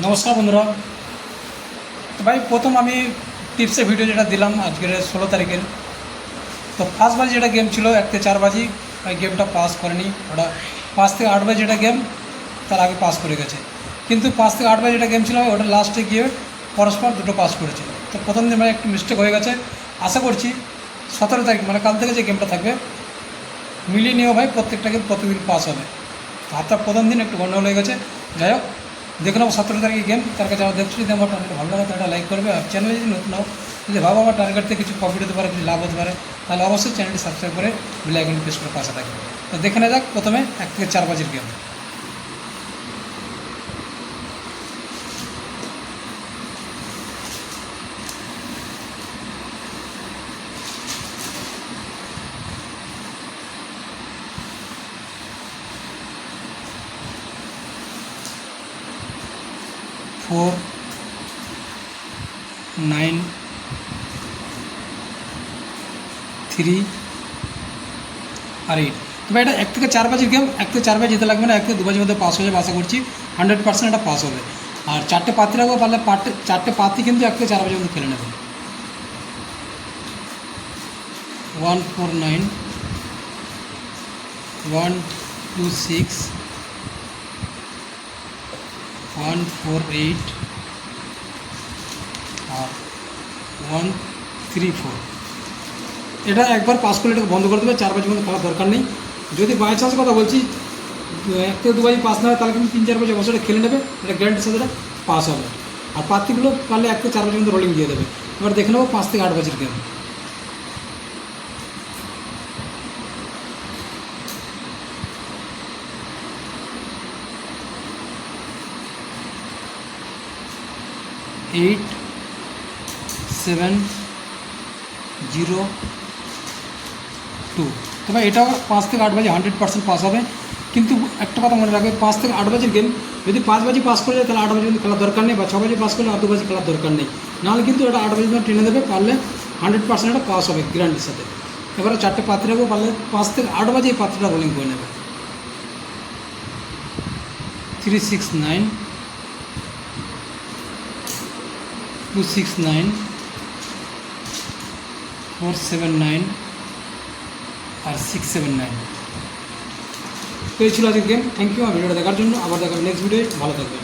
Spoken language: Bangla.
নমস্কার বন্ধুরা। তো ভাই প্রথম আমি টিপসের ভিডিও যেটা দিলাম আজকের 16 তারিখের, তো 5 বাজি যেটা গেম ছিল 1 থেকে 4 বাজি, ওই গেমটা পাস করেনি। ওটা 5 থেকে 8 বাজি যেটা গেম তার আগে পাস করে গেছে, কিন্তু 5 থেকে 8 বাজি যেটা গেম ছিল ওটা লাস্টে গিয়ে পরস্পর দুটো পাস করেছে। তো প্রথম দিন মানে একটু মিস্টেক হয়ে গেছে। আশা করছি 17 তারিখ মানে কাল থেকে যে গেমটা থাকবে মিলিয়ে নিও ভাই, প্রত্যেকটা গেম প্রতিদিন পাস হবে। আপনার প্রথম দিন একটু গন্ডগোল হয়ে গেছে। যাই হোক, দেখে নেবো 17 তারিখে গেম। তার কাছে আমার দেখছি, যদি আমার টার্গেট ভালো লাগে তাহলে লাইক করবে, আর চ্যানেলে যদি নতুন নাও, যদি ভাবো আমার টার্গেট থেকে কিছু প্রফিট হতে পারে, কিছু লাভ হতে পারে, তাহলে অবশ্যই চ্যানেলটি সাবস্ক্রাইব করে বেল আইকন প্রেস করে পাশে থাকবে। তো দেখে নেওয়া যাক প্রথমে 1 থেকে 4 বাজির গেম। ফোর 9 3 আর 8। তবে এটা 1 থেকে 4 বাজির গেম, 1 থেকে 4 বাজি যেতে লাগবে না, 1 থেকে 2 বাজির মধ্যে পাস হয়ে যাবে। আশা করছি 100% এটা পাস হবে। আর 4টে পাতি রাখবো, পারলে 4টে পাতি কিন্তু 1 থেকে 4 বাজির মধ্যে খেলে নেবে। 149 126 148 আর 134। এটা একবার পাস করলে এটাকে বন্ধ করে দেবে, 4 বাজির মধ্যে খেলার দরকার নেই। যদি বাই চান্স কথা বলছি 1 থেকে 2 বাজি পাস না হয়, তাহলে কিন্তু 3-4 বাজি অবশ্যই খেলে নেবে, এটা গ্যারান্টির সাথে এটা পাস হবে। আর পাতিগুলো পারলে 1 থেকে 4 বাজির মধ্যে রোলিং দিয়ে দেবে। এবার দেখে নেবো 5 থেকে 8 বাজির গেম। এইট 7 0 2। তবে এটাও 5 থেকে 8 বাজি 100% পাস হবে। কিন্তু একটা কথা মনে রাখবে, 5 থেকে 8 বাজির গেম যদি 5 বাজি পাস করে যায় তাহলে 8 বাজি কিন্তু খেলার দরকার নেই, বা 6 বাজি পাস করলে আর 2 বাজি খেলার দরকার নেই। নাহলে কিন্তু এটা 8 বাজির জন্য টেনে দেবে, পারলে 100% এটা পাস হবে গ্যারান্টির সাথে। এবারে 4টে পাতি রাখবো, পারলে 5 থেকে 8 বাজি এই পাতিটা রোলিং করে নেবে। 369 269 479 আর 679। তো এই ছিল আজকের গেম। থ্যাংক ইউ আমার ভিডিওটা দেখার জন্য। আবার দেখাবেন নেক্সট ভিডিও। ভালো থাকবেন।